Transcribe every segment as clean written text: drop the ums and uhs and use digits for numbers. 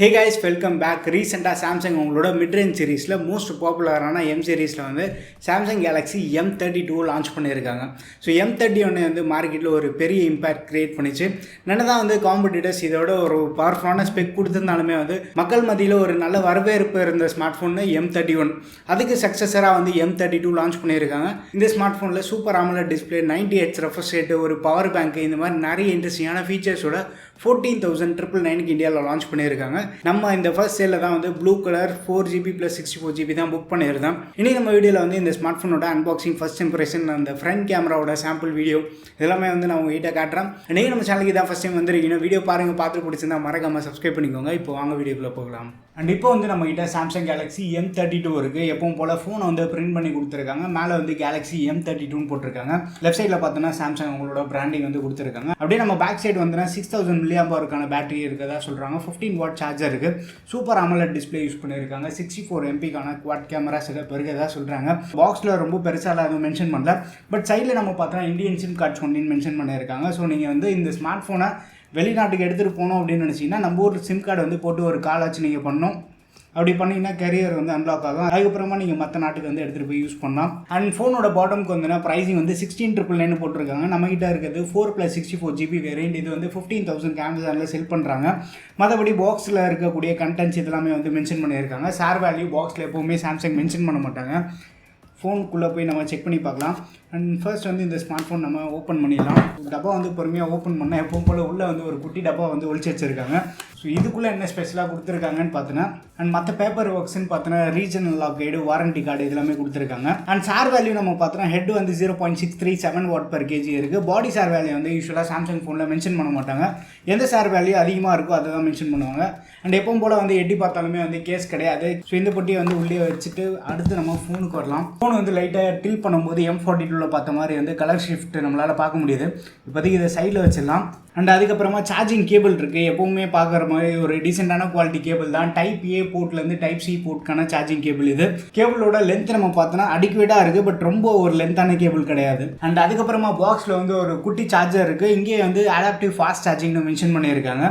Hey guys, welcome back. Recently Samsung உங்களோட mid-range சீரிஸில் most பாப்புலரான M சீரிஸில் வந்து Samsung Galaxy M32 லான்ச் பண்ணியிருக்காங்க. ஸோ M31 வந்து மார்க்கெட்டில் ஒரு பெரிய இம்பேக்ட் கிரியேட் பண்ணிச்சு. என்னதான் வந்து காம்படிட்டர்ஸ் இதோட ஒரு பவர்ஃபுல்லான ஸ்பெக் கொடுத்துருந்தாலுமே வந்து மக்கள் மத்தியில் ஒரு நல்ல வரவேற்பு இருந்த ஸ்மார்ட் ஃபோன் M31. அதுக்கு சக்ஸஸராக வந்து M32 லான்ச் பண்ணியிருக்காங்க. இந்த ஸ்மார்ட் ஃபோனில் super AMOLED display, 90Hz refresh rate, ஒரு பவர் பேங்க், இந்த மாதிரி நிறைய இன்ட்ரெஸ்டிங்கான ஃபீச்சர்ஸோட 14,999 இந்தியாவில் லான்ச் பண்ணியிருக்காங்க. நம்ம இந்த ஃபர்ஸ்ட் சேலில் தான் வந்து ப்ளூ கலர் 4GB + 64GB தான் புக் பண்ணியிருந்தோம். இனி நம்ம வீடியோவில் வந்து இந்த ஸ்மார்ட் ஃபோனோட அன்பாக்சிங், ஃபர்ஸ்ட் இம்ப்ரெஷன், அந்த ஃப்ரண்ட் கேமராவோட சாம்பிள் வீடியோ இதெல்லாமே வந்து நான் உங்ககிட்ட காட்டுறேன். நீங்கள் நம்ம சேனலுக்கு தான் ஃபஸ்ட் டைம் வந்துருக்கீங்க, வீடியோ பாருங்கள், பார்த்து பிடிச்சிருந்தா மறக்காமல் சப்ஸ்கிரைப் பண்ணிக்கோங்க. இப்போ வாங்க வீடியோக்குள்ளே போகலாம். அண்ட் இப்போ வந்து நம்மகிட்ட Samsung Galaxy M32 இருக்குது. எப்பவும் போல் ஃபோனை வந்து பிரிண்ட் பண்ணி கொடுத்துருக்காங்க. மேலே வந்து Galaxy M32 போட்டிருக்காங்க. லெஃப்ட் சைடில் பார்த்தோன்னா Samsung உங்களோட பிராண்டிங் வந்து கொடுத்துருக்காங்க. அப்படியே நம்ம பேக் சைடு வந்துன்னா 6000 mAh பேட்டரி இருக்கதா சொல்கிறாங்க. 15W சார்ஜர் இருக்குது. சூப்பர் AMOLED டிஸ்பிளே யூஸ் பண்ணியிருக்காங்க. 64MP குவாட் கேமரா செட்டப் இருக்குதா சொல்கிறாங்க. பாக்ஸில் ரொம்ப பெருசாக எதுவும் மென்ஷன் பண்ணல. பட் சைடில் நம்ம பார்த்தோன்னா இந்தியன் சிம் கார்ட்ஸ் ஒன்றின்னு மென்ஷன் பண்ணியிருக்காங்க. ஸோ நீங்கள் வந்து இந்த ஸ்மார்ட் ஃபோனை வெளிநாட்டுக்கு எடுத்துகிட்டு போகணும் அப்படின்னு நினச்சிங்கன்னா நம்ம ஒரு சிம் கார்டு வந்து போட்டு ஒரு கால் ஆச்சு நீங்கள் பண்ணணும். அப்படி பண்ணிங்கன்னா கேரியர் வந்து அன்லாக் ஆகும். அதுக்கப்புறமா நீங்கள் மற்ற நாட்டுக்கு வந்து எடுத்துகிட்டு போய் யூஸ் பண்ணலாம். அண்ட் ஃபோனோட பாட்டமுக்கு வந்து ப்ரைஸிங் வந்து 16,999 போட்டிருக்காங்க. நம்மகிட்ட இருக்கிறது 4+64GB வேரியண்ட். இது வந்து 15,000 Amazonல செல் பண்ணுறாங்க. மற்றபடி பாக்ஸில் இருக்கக்கூடிய கண்டென்ட்ஸ் இதெல்லாமே வந்து மென்ஷன் பண்ணியிருக்காங்க. ஷேர் வேல்யூ பாக்ஸில் எப்போவுமே சாம்சங் மென்ஷன் பண்ண மாட்டாங்க. ஃபோனுக்குள்ளே போய் நம்ம செக் பண்ணி பார்க்கலாம். அண்ட் ஃபர்ஸ்ட் வந்து இந்த ஸ்மார்ட் ஃபோன் நம்ம ஓப்பன் பண்ணிடலாம். டப்பா வந்து பொறுமையாக ஓப்பன் பண்ணால் எப்பவும் போல் உள்ளே வந்து ஒரு குட்டி டப்பா வந்து ஒழிச்சு வச்சுருக்காங்க. ஸோ இதுக்குள்ளே என்ன ஸ்பெஷலாக கொடுத்துருக்காங்கன்னு பார்த்தோன்னா, அண்ட் மற்ற பேப்பர் ஒர்க்ஸ்ன்னு பார்த்தோன்னா regional lock guide, warranty card இதெல்லாமே கொடுத்துருக்காங்க. அண்ட் ஷேர் வேல்யூ நம்ம பார்த்தோன்னா ஹெட் வந்து 0.637 Wh/kg இருக்குது. பாடி ஷேர் வேல்யூ வந்து யூஸ்வலாக சாம்சங் ஃபோனில் மென்ஷன் பண்ண மாட்டாங்க. எந்த ஷேர் வேல்யூ அதிகமாக இருக்கோ அதை தான் மென்ஷன் பண்ணுவாங்க. அண்ட் எப்பவும் போல் வந்து எட்டி பார்த்தாலுமே வந்து கேஸ் கிடையாது. ஸோ இந்த பொட்டியை வந்து உள்ளே வச்சுட்டு அடுத்து நம்ம ஃபோனுக்கு வரலாம். ஃபோன் வந்து லைட்டாக டில் பண்ணும்போது M42 பார்த்த மாதிரி வந்து கலர் ஷிஃப்ட் நம்மளால் பார்க்க முடியுது. இப்போதைக்கு இதை சைடில் வச்சிடலாம். அண்ட் அதுக்கப்புறமா சார்ஜிங் கேபிள் இருக்குது. எப்போவுமே பார்க்குற மாதிரி ஒரு டீசெண்டான குவாலிட்டி கேபிள் தான். டைப் A போர்ட்லேருந்து டைப் C போர்ட்கான சார்ஜிங் கேபிள் இது. கேபிளோட லென்த் நம்ம பார்த்தோன்னா அடிக்குவேட்டாக இருக்குது. பட் ரொம்ப ஒரு லென்த்தான கேபிள் கிடையாது. அண்ட் அதுக்கப்புறமா பாக்ஸில் வந்து ஒரு குட்டி சார்ஜர் இருக்குது. இங்கே வந்து அடாப்டிவ் ஃபாஸ்ட் சார்ஜிங்னு மென்ஷன் பண்ணியிருக்காங்க.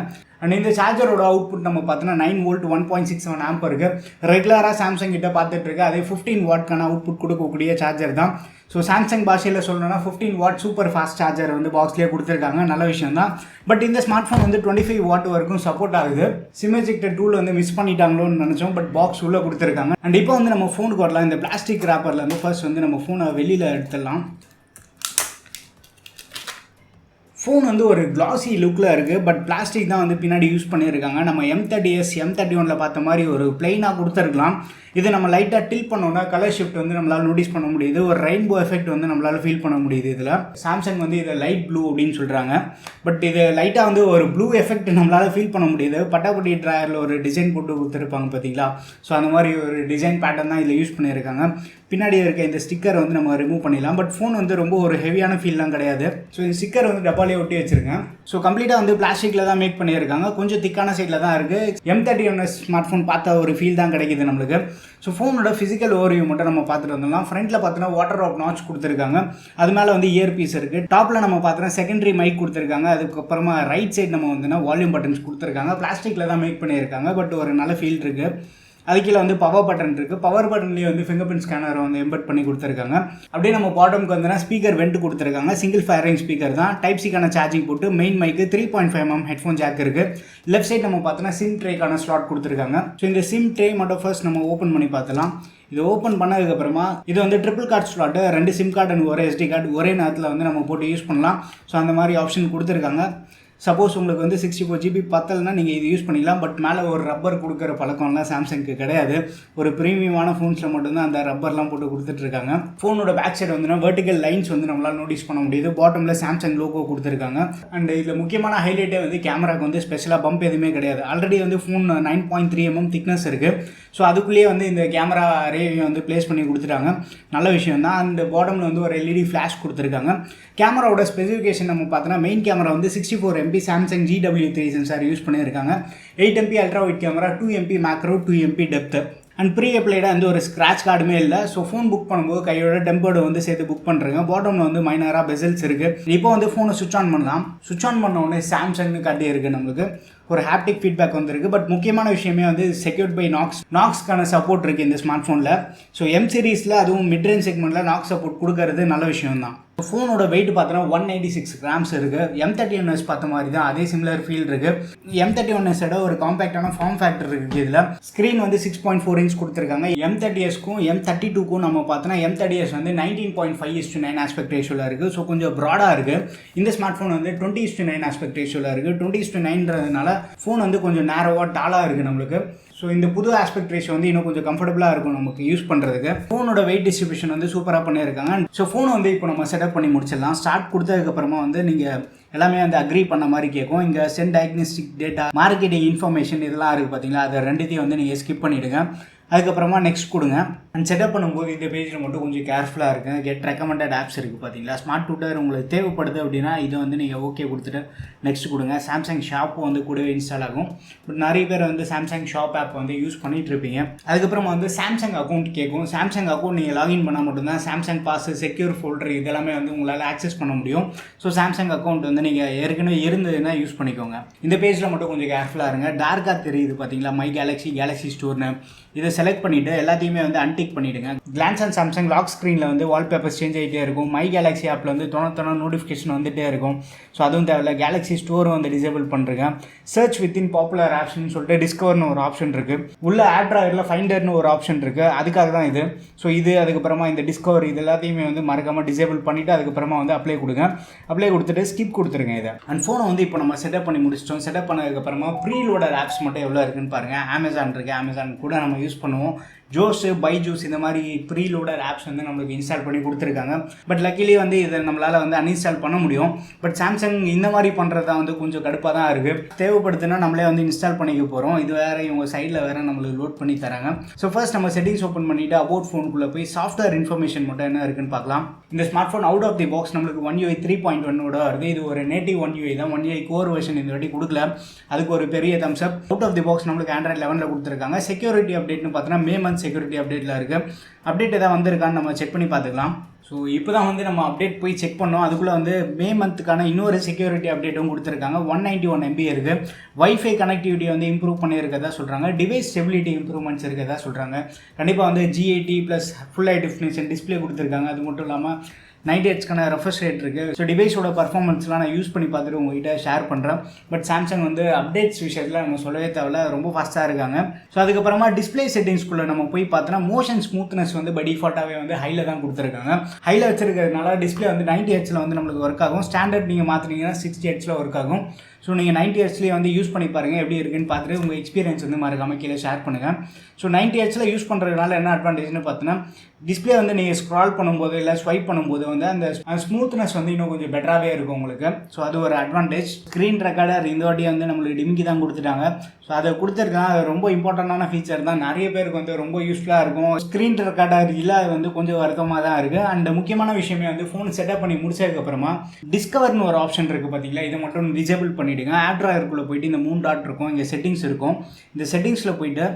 அண்ட் இந்த சார்ஜரோட அவுட்புட் நம்ம பார்த்தோன்னா 9V 1.67 ஆம்ப் இருக்குது. ரெகுலராக சாம்சங் கிட்ட பார்த்துட்டு இருக்கு. அதே 15W அவுட்புட் கொடுக்கக்கூடிய சார்ஜர் தான். ஸோ சாம்சங் பாஷையில் சொல்லணும்னா 15W சூப்பர் ஃபாஸ்ட் சார்ஜர் வந்து பாக்ஸ்லேயே கொடுத்துருக்காங்க. நல்ல விஷயம் தான். பட் இந்த ஸ்மார்ட் ஃபோன் வந்து 25W வரைக்கும் சப்போர்ட் ஆகுது. சிம் எஜெக்டர் டூல் வந்து மிஸ் பண்ணிட்டாங்களோன்னு நினச்சோம். பட் பாக்ஸ் உள்ளே கொடுத்துருக்காங்க. அண்ட் இப்போ வந்து நம்ம ஃபோனுக்கு வரலாம். இந்த பிளாஸ்டிக் ராப்பரில் வந்து ஃபர்ஸ்ட் வந்து நம்ம ஃபோனை வெளியில் எடுத்துடலாம். ஃபோன் வந்து ஒரு கிளாசி லுக்கில் இருக்குது. பட் பிளாஸ்டிக் தான் வந்து பின்னாடி யூஸ் பண்ணியிருக்காங்க. நம்ம M30s M31 பார்த்த மாதிரி ஒரு பிளெயினாக கொடுத்துருக்கலாம். இது நம்ம லைட்டாக டில் பண்ணோன்னா கலர் ஷிஃப்ட் வந்து நம்மளால் நோட்டீஸ் பண்ண முடியுது. ஒரு ரெயின்போ எஃபெக்ட் வந்து நம்மளால் ஃபீல் பண்ண முடியுது. இதில் சாம்சங் வந்து இதை லைட் ப்ளூ அப்படின்னு சொல்கிறாங்க. பட் இது லைட்டாக வந்து ஒரு ப்ளூ எஃபெக்ட் நம்மளால் ஃபீல் பண்ண முடியுது. பட்டாப்பட்டி ட்ராயரில் ஒரு டிசைன் போட்டு கொடுத்துருப்பாங்க பார்த்தீங்களா. ஸோ அந்த மாதிரி ஒரு டிசைன் பேட்டர்ன் தான் இதில் யூஸ் பண்ணியிருக்காங்க. பின்னாடி இருக்க இந்த ஸ்டிக்கர் வந்து நம்ம ரிமூவ் பண்ணிடலாம். பட் ஃபோன் வந்து ரொம்ப ஒரு ஹெவியான ஃபீல்லாம் கிடையாது. ஸோ இந்த ஸ்டிக்கர் வந்து டப்பாலே ஒட்டி வச்சுருக்கேன். ஸோ கம்ப்ளீட்டாக வந்து பிளாஸ்டிக்கில் தான் மேக் பண்ணியிருக்காங்க. கொஞ்சம் திக்கான சைடில் தான் இருக்குது. M31 ஸ்மார்ட் ஃபோன் பார்த்த ஒரு ஃபீல் தான் கிடைக்குது நம்மளுக்கு. ஸோ ஃபோனோட ஃபிசிக்கல் ஓவர்வியூ மட்டும் நம்ம பார்த்துட்டு வந்துடலாம். ஃப்ரண்ட்டில் பார்த்தோன்னா வாட்டர் ட்ராப் நாட்ச் கொடுத்துருக்காங்க. அது மேலே வந்து இயர் பீஸ் இருக்குது. டாப்பில் நம்ம பார்த்தோன்னா செகண்டரி மைக் கொடுத்துருக்காங்க. அதுக்கப்புறமா ரைட் சைடு நம்ம வந்துன்னா வால்யூம் பட்டன்ஸ் கொடுத்துருக்காங்க. பிளாஸ்டிக்கில் தான் மேக் பண்ணியிருக்காங்க. பட் ஒரு நல்ல ஃபீல் இருக்குது. அது கீழே வந்து பவர் பட்டன் இருக்குது. பவர் பட்டன்லேயே வந்து ஃபிங்கர்பிரிண்ட் ஸ்கேனரை வந்து எம்பெட் பண்ணி கொடுத்துருக்காங்க. அப்படியே நம்ம பாட்டமுக்கு வந்துன்னா ஸ்பீக்கர் வெண்ட் கொடுத்துருக்காங்க. சிங்கிள் ஃபயரிங் ஸ்பீக்கர் தான். டைப் சிக்கான சார்ஜிங் போட்டு மெயின் மைக்கு 3.5mm ஹெட்ஃபோன் ஜாக் இருக்குது. லெஃப்ட் சைட் நம்ம பார்த்தோன்னா சிம் ட்ரேக்கான ஸ்லாட் கொடுத்துருக்காங்க. ஸோ இந்த சிம் ட்ரே மட்டும் ஃபர்ஸ்ட் நம்ம ஓப்பன் பண்ணி பார்த்துலாம். இது ஓப்பன் பண்ணதுக்கப்புறமா இது வந்து triple card slot, 2 sim card and ஒரு SD கார்டு ஒரே நேரத்தில் வந்து நம்ம போட்டு யூஸ் பண்ணலாம். ஸோ அந்த மாதிரி ஆப்ஷன் கொடுத்துருக்காங்க. சப்போஸ் உங்களுக்கு வந்து 64GB பத்தலைன்னா நீங்கள் இது யூஸ் பண்ணிக்கலாம். பட் மேலே ஒரு ரப்பர் கொடுக்குற பழக்கம்லாம் சாம்சங்க்கு கிடையாது. ஒரு ப்ரீமியமான ஃபோன்ஸில் மட்டும்தான் அந்த ரப்பர்லாம் போட்டு கொடுத்துட்ருக்காங்க. ஃபோனோட பேக் சைடு வந்து வெர்டிக்கல் லைன்ஸ் வந்து நம்மளால் நோட்டீஸ் பண்ண முடியுது. பாட்டமில் சாம்சங் லோகோ கொடுத்துருக்காங்க. அண்ட் இதில் முக்கியமான ஹைலைட்டே வந்து கேமராவுக்கு வந்து ஸ்பெஷலாக பம்ப் எதுவுமே கிடையாது. ஆல்ரெடி வந்து ஃபோன் 9.3mm திக்னஸ் இருக்குது. ஸோ அதுக்குள்ளேயே வந்து இந்த கேமரா ரேவையும் வந்து ப்ளேஸ் பண்ணி கொடுத்துட்டாங்க. நல்ல விஷயம் தான். அண்ட் பாட்டமில் வந்து ஒரு LED ஃப்ளாஷ் கொடுத்துருக்காங்க. கேமராவோட ஸ்பெசிஃபிகேஷன் நம்ம பார்த்தோன்னா மெயின் கேமரா வந்து 64MP Samsung GW3 sensor use பண்ணியிருக்காங்க. 8MP ultra wide camera, 2MP macro, 2MP depth. And pre அப்ளைடாக வந்து ஒரு ஸ்க்ராட்ச் கார்டுமே இல்லை. ஸோ ஃபோன் புக் பண்ணும்போது கையோட டெம்பர்டு வந்து சேர்த்து புக் பண்ணுறேங்க. பாட்டமில் வந்து மைனராக பெசல்ஸ் இருக்குது. இப்போ வந்து ஃபோனை சுவிச் ஆன் பண்ணலாம். சுவிச் ஆன் பண்ண உடனே சாம்சங்னு காட்டி இருக்குது. நம்மளுக்கு ஒரு ஹாப்டிக் ஃபீட்பேக் வந்துருக்கு. பட் முக்கியமான விஷயமே வந்து செக்யூர்ட் பை நாக்ஸ்க்கான சப்போர்ட் இருக்குது இந்த ஸ்மார்ட் ஃபோனில். ஸோ எம் சீரீஸில் அதுவும் மிட் ரேஞ்ச் செக்மெண்ட்டில் நாக்ஸ் சப்போர்ட் கொடுக்கறது நல்ல விஷயம் தான். ஃபோனோட வெயிட் பார்த்தோன்னா 196 கிராம்ஸ் இருக்குது. M31s பார்த்த மாதிரி தான், அதே சிமிலர் ஃபீல் இருக்குது. M31s ஒரு காம்பேக்டான ஃபார்ம் ஃபேக்டர் இருக்குது. இதில் ஸ்க்ரீன் வந்து 6.4 இன்ச் கொடுத்துருக்காங்க. M30sக்கும் M32க்கும் நம்ம பார்த்தோன்னா M30s வந்து 19.5:9 ஆஸ்பெக்ட் ரேஷியோவில் இருக்குது. ஸோ கொஞ்சம் ப்ராடாக இருக்குது. இந்த ஸ்மார்ட் ஃபோன் வந்து 20:9 ஆஸ்பெக்ட் ரேஷியோவில் இருக்குது. 20:9ன்றதுனால ஃபோன் வந்து கொஞ்சம் நேரோவாக டாலாக இருக்குது நம்மளுக்கு. ஸோ இந்த புது ஆஸ்பெக்ட் ரேஷியோ வந்து இன்னும் கொஞ்சம் கம்ஃபர்டபுளாக இருக்கும் நமக்கு யூஸ் பண்ணுறதுக்கு. ஃபோனோட வெயிட் டிஸ்ட்ரிபியூஷன் வந்து சூப்பராக பண்ணியிருக்காங்க. ஸோ ஃபோன் வந்து இப்போ நம்ம செட்டப் பண்ணி முடிச்சிடலாம். ஸ்டார்ட் கொடுத்ததுக்கப்புறமா வந்து நீங்கள் எல்லாமே வந்து அக்ரி பண்ண மாதிரி கேட்கும். இங்கே send diagnostic data, marketing information இதெல்லாம் இருக்குது பார்த்தீங்களா, அதை ரெண்டுத்தையும் வந்து நீங்கள் ஸ்கிப் பண்ணிவிடுங்க. அதுக்கப்புறமா நெக்ஸ்ட் கொடுங்க. அண்ட் செட்டப் பண்ணும்போது இந்த பேஜில் மட்டும் கொஞ்சம் கேர்ஃபுல்லாக இருக்குது. கெட் ரெக்கமெண்டட் ஆப்ஸ் இருக்குது பார்த்தீங்களா. ஸ்மார்ட் ட்விட்டர் உங்களுக்கு தேவைப்படுது அப்படின்னா இதை வந்து நீங்கள் ஓகே கொடுத்துட்டு நெக்ஸ்ட் கொடுங்க. சாம்சங் ஷாப்பும் வந்து கூடவே இன்ஸ்டால் ஆகும். பட் நிறைய பேர் வந்து சாம்சங் ஷாப் ஆப் வந்து யூஸ் பண்ணிகிட்டு இருப்பீங்க. அதுக்கப்புறமா வந்து சாம்சங் அக்கௌண்ட் கேட்கும். சாம்சங் அக்கௌண்ட் நீங்கள் லாகின் பண்ணால் மட்டும்தான் சாம்சங் பாஸ், செக்யூர் ஃபோல்டர் இதெல்லாமே வந்து உங்களால் ஆக்சஸ் பண்ண முடியும். ஸோ சாம்சங் அக்கௌண்ட் வந்து நீங்கள் ஏற்கனவே இருந்ததுன்னா யூஸ் பண்ணிக்கோங்க. இந்த பேஜில் மட்டும் கொஞ்சம் கேர்ஃபுல்லாக இருங்க. டார்க்காக தெரியுது பார்த்தீங்களா மை கேலக்ஸி ஸ்டோர்னு. இதை செலக்ட் பண்ணிவிட்டு எல்லாத்தையுமே வந்து அன்டிக் பண்ணிவிடுங்க. கிளான்ஸ் அண்ட் சாம்சங் லாக் ஸ்க்ரீனில் வந்து வால்பேப்பர்ஸ் சேஞ்ச் ஆகிட்டே இருக்கும். மை கேலக்ஸி ஆப்பில் வந்து தொண்ணூத்தொன்று நோட்டிஃபிகேஷன் வந்துகிட்டே இருக்கும். ஸோ அதுவும் தேவையில்ல. கேலக்ஸி ஸ்டோரும் வந்து டிசேபிள் பண்ணுறேங்க. சர்ச் வித்தின் பாப்புலர் ஆப்ஷன் சொல்லிட்டு டிஸ்கவர்னு ஒரு ஆப்ஷன் இருக்குது. உள்ள ஆப் ட்ராயரில் ஃபைண்டர்னு ஒரு ஆப்ஷன் இருக்குது. அதுக்காக தான் இது. ஸோ இது அதுக்கப்புறமா இந்த டிஸ்கவர் இது எல்லாத்தையுமே வந்து மறக்காமல் டிசேபிள் பண்ணிவிட்டு அதுக்கப்புறமா வந்து அப்ளை கொடுங்க. அப்ளை கொடுத்துட்டு ஸ்கிப் கொடுத்துருங்க இதை. அண்ட் ஃபோனை வந்து இப்போ நம்ம செட்டப் பண்ணி முடிச்சிட்டோம். செட்டப் பண்ணதுக்கப்புறமா ப்ரீலோடர் ஆப்ஸ் மட்டும் எவ்வளோ இருக்குன்னு பாருங்கள். அமேசான் இருக்குது. அமேசான் கூட நம்ம யூஸ் பண்ணுவோம். ஜோஸ், பைஜூஸ் இந்த மாதிரி ப்ரீலோடர் ஆப்ஸ் வந்து நம்மளுக்கு இன்ஸ்டால் பண்ணி கொடுத்துருக்காங்க. பட் லக்கிலி வந்து இதை நம்மளால் வந்து அன்இன்ஸ்டால் பண்ண முடியும். பட் சாம்சங் இந்த மாதிரி பண்ணுறது வந்து கொஞ்சம் கடுப்பாக தான் இருக்குது. தேவைப்படுதுன்னா நம்மளே வந்து இன்ஸ்டால் பண்ணிக்க போகிறோம். இது வேறு இவங்க சைடில் வேறு நம்மளுக்கு லோட் பண்ணி தராங்க. ஸோ ஃபர்ஸ்ட் நம்ம செட்டிங்ஸ் ஓப்பன் பண்ணிவிட்டு அபவுட் ஃபோனுக்குள்ளே போய் சாஃப்ட்வேர் இன்ஃபர்மேஷன் மட்டும் என்ன இருக்குன்னு பார்க்கலாம். இந்த smart phone out of the box நம்மளுக்கு One UI 3.1 வருது. இது ஒரு நேட்டிவ் One UI தான். One UI கோர் வெர்ஷன் இந்த வாட்டி கொடுக்கல. அதுக்கு ஒரு பெரிய thumbs up. Out of the box நம்மளுக்கு Android 11 கொடுத்துருக்காங்க. செக்யூரிட்டி அப்டேட்னு பார்த்தோன்னா மே மந்த் செக்யூரிட்டி அப்டேட்டில் இருக்குது. அப்டேட் எதாவது வந்திருக்கான்னு நம்ம செக் பண்ணி பார்த்துக்கலாம். ஸோ இப்போ தான் வந்து நம்ம அப்டேட் போய் செக் பண்ணோம். அதுக்குள்ளே வந்து மே மந்த்துக்கான இன்னொரு செக்யூரிட்டி அப்டேட்டும் கொடுத்துருக்காங்க. 191 MB இருக்குது. வைஃபை கனெக்டிவிட்டி வந்து இம்ப்ரூவ் பண்ணியிருக்கதா சொல்கிறாங்க. டிவைஸ் ஸ்டெபிலிட்டி இம்ப்ரூவ்மெண்ட்ஸ் இருக்கிறதா சொல்கிறாங்க. கண்டிப்பாக வந்து G80 plus full high definition display கொடுத்துருக்காங்க. அது மட்டும் இல்லாமல் 90 ஹெர்ட்ஸ்க்கான ரெஃப்ரெஷ் ரேட் இருக்குது. ஸோ டிவைஸோட பர்ஃபார்மன்ஸ்லாம் நான் யூஸ் பண்ணி பார்த்துட்டு உங்கள்கிட்ட ஷேர் பண்ணுறேன். பட் சாம்சங் வந்து அப்டேட்ஸ் விஷயத்தில் நம்ம சொல்லவே தேவையில்ல, ரொம்ப ஃபாஸ்ட்டாக இருக்காங்க. ஸோ அதுக்கப்புறமா டிஸ்பிளே செட்டிங்ஸ்குள்ளே நம்ம போய் பார்த்தோன்னா மோஷன் ஸ்மூத்னஸ் வந்து பை டிஃபால்ட்டாகவே வந்து ஹையில் தான் கொடுத்துருக்காங்க. ஹையில் வச்சிருக்கிறதுனால டிஸ்பிளே வந்து 90 ஹெர்ட்ஸில் வந்து நம்மளுக்கு ஒர்க் ஆகும். ஸ்டாண்டர்ட் நீங்கள் மாற்றினீங்கன்னா 60 ஹெர்ட்ஸில் ஒர்க் ஆகும். ஸோ நீங்கள் 90 ஹெர்ட்ஸ்லேயே வந்து யூஸ் பண்ணி பாருங்கள் எப்படி இருக்குன்னு பார்த்துட்டு உங்கள் எக்ஸ்பீரியன்ஸ் வந்து மறக்காமல் கீழே ஷேர் பண்ணுங்கள். ஸோ 90 ஹெர்ட்ஸில் யூஸ் பண்ணுறதுனால என்ன அட்வான்டேஜ்னு பார்த்தோன்னா டிஸ்பிளே வந்து நீங்கள் ஸ்க்ரால் பண்ணும்போது இல்லை ஸ்வைப் பண்ணும்போது வந்து அந்த ஸ்மூத்னஸ் வந்து இன்னும் கொஞ்சம் பெட்டராகவே இருக்கும் உங்களுக்கு. ஸோ அது ஒரு அட்வான்டேஜ். ஸ்க்ரீன் ரெக்கார்டர் இந்த வாட்டி வந்து நம்மளுக்கு டிமிக்கி தான் கொடுத்துட்டாங்க. ஸோ அதை கொடுத்துருக்காங்க. அது ரொம்ப இம்பார்ட்டண்டான ஃபீச்சர் தான். நிறைய பேருக்கு வந்து ரொம்ப யூஸ்ஃபுல்லாக இருக்கும். ஸ்க்ரீன் ரெக்கார்டர் இல்லை அது வந்து கொஞ்சம் வருத்தமாக தான் இருக்குது. அண்ட் முக்கியமான விஷயமே வந்து ஃபோன் செட்டப் பண்ணி முடிச்சதுக்கப்புறமா டிஸ்கவர்னு ஒரு ஆப்ஷன் இருக்குது பார்த்தீங்களா, இதை மட்டும் டிசேபிள் பண்ணிவிடுங்க. ஆப் ட்ராயருக்குள்ளே போயிட்டு இந்த 3 டாட் இருக்கும். இங்கே செட்டிங்ஸ் இருக்கும். இந்த செட்டிங்ஸில் போயிட்டு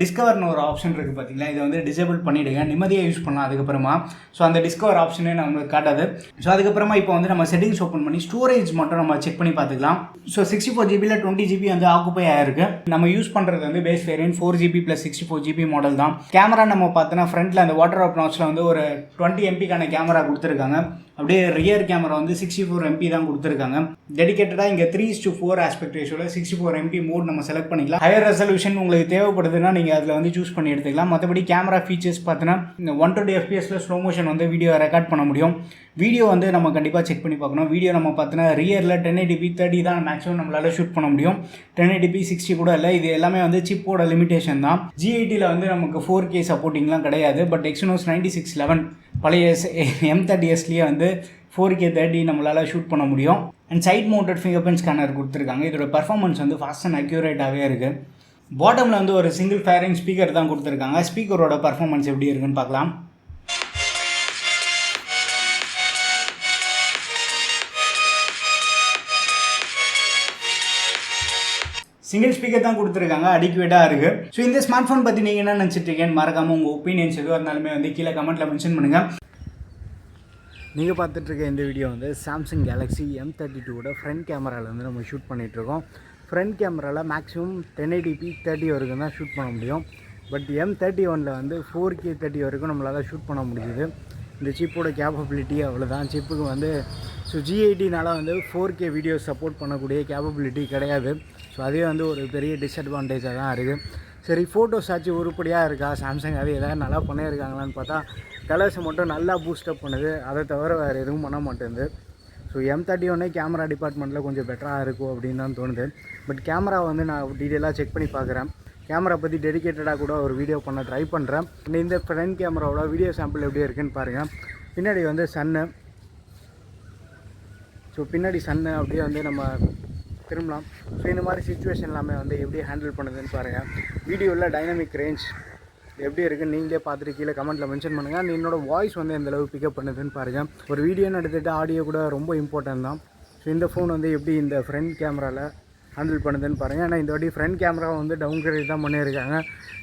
டிஸ்கவர்னு ஒரு ஆப்ஷன் இருக்குது பார்த்தீங்களா, இதை வந்து டிசேபிள் பண்ணிவிடுங்க. நிம்மதியாக யூஸ் பண்ணலாம் அதுக்கப்புறமா. ஸோ அந்த டிஸ்கவர் ஆப்ஷனே நம்மளுக்கு காட்டாது. ஸோ அதுக்கப்புறமா இப்போ வந்து நம்ம செட்டிங்ஸ் ஓப்பன் பண்ணி ஸ்டோரேஜ் மட்டும் நம்ம செக் பண்ணி பார்த்துக்கலாம். ஸோ 64 GB 20 GB வந்து ஆக்குப்பை ஆயிருக்கு. நம்ம யூஸ் பண்ணுறது வந்து base variant 4 GB + 64 GB model தான். கேமரா நம்ம பார்த்தோன்னா ஃப்ரண்ட்டில் அந்த வாட்டர் ஆஃப் நாச்சில் வந்து ஒரு 20 MP கேமரா கொடுத்துருக்காங்க. அப்படியே ரியர் கேமரா வந்து 64 MP தான் கொடுத்துருக்காங்க. டெடிகேட்டடாக இங்கே 3:4 ஆஸ்பெக்ட் ரேஷியோவில் 64 MP மோட் நம்ம செலக்ட் பண்ணிக்கலாம். ஹையர் ரெசல்யூஷன் உங்களுக்கு தேவைப்படுதுன்னா நீங்கள் அதில் வந்து சூஸ் பண்ணி எடுத்துக்கலாம். மற்றபடி கேமரா ஃபீச்சர்ஸ் பார்த்தோன்னா 120 FPS ஸ்லோ மோஷன் வந்து வீடியோ ரெக்கார்ட் பண்ண முடியும். வீடியோ வந்து நம்ம கண்டிப்பாக செக் பண்ணி பார்க்கணும். வீடியோ நம்ம பார்த்தோன்னா ரியரில் 1080p 30 தான் மேக்ஸிமம் நம்மளால் ஷூட் பண்ண முடியும். 1080p 60 கூட இல்லை. இது எல்லாமே வந்து சிப்போட லிமிடேஷன் தான். G80 வந்து நமக்கு 4K சப்போர்ட்டிங்லாம் கிடையாது. பட் Exynos 9611 பழைய M30sலேயே வந்து 4K 30 நம்மளால் ஷூட் பண்ண முடியும். And side mounted fingerprint scanner கொடுத்துருக்காங்க. இதோட பர்ஃபார்மன்ஸ் வந்து ஃபாஸ்ட் அண்ட் அக்யூரேட்டாகவே இருக்குது. பாட்டமில் வந்து ஒரு சிங்கிள் ஃபேரிங் ஸ்பீக்கர் தான் கொடுத்துருக்காங்க. ஸ்பீக்கரோட பர்ஃபார்மன்ஸ் எப்படி இருக்குன்னு பார்க்கலாம். சிங்கிள் ஸ்பீக்கர் தான் கொடுத்துருக்காங்க, அடிக்குவேட்டாக இருக்குது. ஸோ இந்த ஸ்மார்ட் ஃபோன் பற்றி நீங்கள் என்ன நினச்சிட்டு இருக்கீங்கன்னு மறக்காமல் உங்கள் ஒப்பீனியன்ஸ் எதுவாக இருந்தாலுமே வந்து கீழே கமெண்ட்டில் மென்ஷன் பண்ணுங்கள். நீங்கள் பார்த்துட்ருக்க இந்த வீடியோ வந்து சாம்சங் கேலக்ஸி M32 ஃப்ரண்ட் கேமராவில் வந்து நம்ம ஷூட் பண்ணிகிட்ருக்கோம். ஃப்ரண்ட் கேமராவில் மேக்ஸிமம் 1080p 30 வரைக்கும் தான் ஷூட் பண்ண முடியும். பட் M31 வந்து 4K 30 வரைக்கும் நம்மளால் ஷூட் பண்ண முடியுது. இந்த சிப்போட கேப்பபிலிட்டி அவ்வளோதான். சிப்புக்கு வந்து G80னால வந்து 4K வீடியோ சப்போர்ட் பண்ணக்கூடிய கேப்பபிலிட்டி கிடையாது. ஸோ அதே வந்து ஒரு பெரிய டிஸ்அட்வான்டேஜாக தான் இருக்குது. சரி, ஃபோட்டோஸ் ஆச்சு உருப்படியாக இருக்கா சாம்சங், அது எதாவது நல்லா பண்ணியிருக்காங்களான்னு பார்த்தா கலர்ஸ் மட்டும் நல்லா பூஸ்டப் பண்ணுது, அதை தவிர வேறு எதுவும் பண்ண மாட்டேங்குது. ஸோ M31 கேமரா டிபார்ட்மெண்ட்டில் கொஞ்சம் பெட்டராக இருக்கும் அப்படின்னு தான் தோணுது. பட் கேமரா வந்து நான் டீட்டெயிலாக செக் பண்ணி பார்க்குறேன். கேமரா பற்றி டெடிக்கேட்டடாக கூட ஒரு வீடியோ பண்ண ட்ரை பண்ணுறேன். இந்த ஃப்ரண்ட் கேமராவோட வீடியோ சாம்பிள் எப்படி இருக்குன்னு பாருங்கள். பின்னாடி வந்து சன்னு, ஸோ பின்னாடி சன்னு அப்படியே வந்து நம்ம திரும்பலாம். ஸோ இந்த மாதிரி சுச்சுவேஷன் எல்லாமே வந்து எப்படி ஹேண்டில் பண்ணுதுன்னு பாருங்கள். வீடியோவில் டைனமிக் ரேஞ்ச் எப்படி இருக்குன்னு நீங்களே பார்த்துட்டு கீழே கமெண்ட்டில் மென்ஷன் பண்ணுங்கள். அண்ட் என்னோடய வாய்ஸ் வந்து எந்தளவு பிக்கப் பண்ணுதுன்னு பாருங்கள். ஒரு வீடியோன்னு எடுத்துகிட்டு ஆடியோ கூட ரொம்ப இம்பார்ட்டன்ட் தான். ஸோ இந்த ஃபோன் வந்து எப்படி இந்த ஃப்ரண்ட் கேமராவில் ஹேண்டில் பண்ணுதுன்னு பாருங்கள். ஏன்னா இந்த வாட்டி ஃப்ரண்ட் கேமரா வந்து டவுன் கிரேட் தான் பண்ணியிருக்காங்க.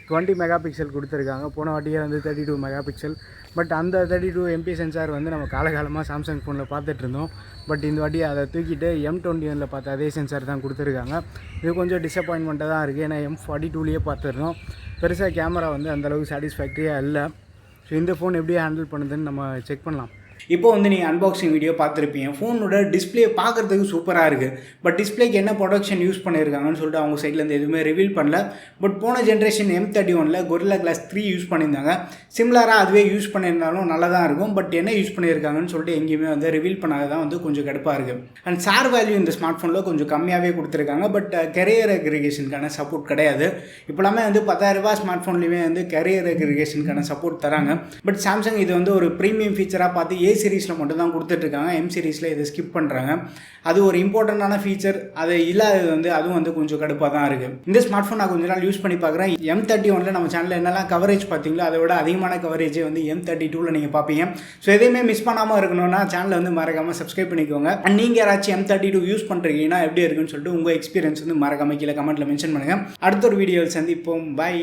20 மெகா பிக்சல் கொடுத்துருக்காங்க. போன வாட்டியே வந்து 32 மெகா பிக்சல். பட் அந்த 32 MP சென்சார் வந்து நம்ம காலகாலமாக சாம்சங் ஃபோனில் பார்த்துட்டு இருந்தோம். பட் இந்த வாட்டி அதை தூக்கிட்டு M21 பார்த்து அதே சென்சார் தான் கொடுத்துருக்காங்க. இது கொஞ்சம் டிசப்பாயின்மெண்ட்டாக தான் இருக்குது. ஏன்னா M42லேயே பார்த்துருந்தோம். பெருசாக கேமரா வந்து அந்தளவுக்கு சாட்டிஸ்ஃபேக்டரியாக இல்லை. ஸோ இந்த ஃபோன் எப்படி ஹேண்டில் பண்ணுதுன்னு நம்ம செக் பண்ணலாம். இப்போ வந்து நீங்கள் அன்பாக்சிங் வீடியோ பார்த்துருப்பீங்க. ஃபோனோட டிஸ்பிளே பார்க்குறதுக்கு சூப்பராக இருக்குது. பட் டிஸ்பிளேக்கு என்ன ப்ரொடக்ஷன் யூஸ் பண்ணியிருக்காங்கன்னு சொல்லிட்டு அவங்க சைட்லேருந்து எதுவுமே ரிவீல் பண்ணல. பட் போன generation M31 Gorilla Glass 3 use பண்ணியிருந்தாங்க. சிமிலராக அதுவே யூஸ் பண்ணியிருந்தாலும் நல்லா தான் இருக்கும். பட் என்ன யூஸ் பண்ணியிருக்காங்கன்னு சொல்லிட்டு எங்கேயுமே வந்து ரிவீல் பண்ணாத தான் வந்து கொஞ்சம் கடுப்பாக இருக்குது. அண்ட் சார் வேல்யூ இந்த ஸ்மார்ட் ஃபோனில் கொஞ்சம் கம்மியாகவே கொடுத்துருக்காங்க. பட் கேரியர் அக்ரிகேஷனுக்கான சப்போர்ட் கிடையாது. இப்போலாமே வந்து 10,000 ரூபா ஸ்மார்ட் ஃபோன்லேயுமே வந்து கேரியர் அக்ரிகேஷனுக்கான சப்போர்ட் தராங்க. பட் சாம்சங் இது வந்து ஒரு ப்ரீமியம் ஃபீச்சராக பார்த்து சீரிஸில் மட்டும் தான் கொடுத்துட்ருக்காங்க. M சீரிஸில் இதை ஸ்கிப் பண்ணுறாங்க. அது ஒரு இம்பார்ட்டண்ட்டான ஃபீச்சர். அது இல்லாதது வந்து அதுவும் வந்து கொஞ்சம் கடுப்பாக தான் இருக்குது. இந்த ஸ்மார்ட் ஃபோன் நான் கொஞ்ச நாள் யூஸ் பண்ணி பார்க்குறேன். M31 நம்ம சேனலில் என்னெல்லாம் கவரேஜ் பார்த்தீங்களோ அதை விட அதிகமான கவரேஜே வந்து M32 நீங்கள் பார்ப்பீங்க. ஸோ எதையுமே மிஸ் பண்ணாமல் இருக்கணும்னா சேனலை வந்து மறக்காமல் சப்ஸ்கிரைப் பண்ணிக்கோங்க. அண்ட் நீங்கள் யாராச்சும் M32 யூஸ் பண்ணுறீங்கன்னா எப்படி இருக்குன்னு சொல்லிட்டு உங்கள் எக்ஸ்பீரியன்ஸ் வந்து மறக்காமல் கீழே கமெண்ட்டில் மென்ஷன் பண்ணுங்கள். அடுத்த ஒரு வீடியோவில் சந்திப்போம். பை.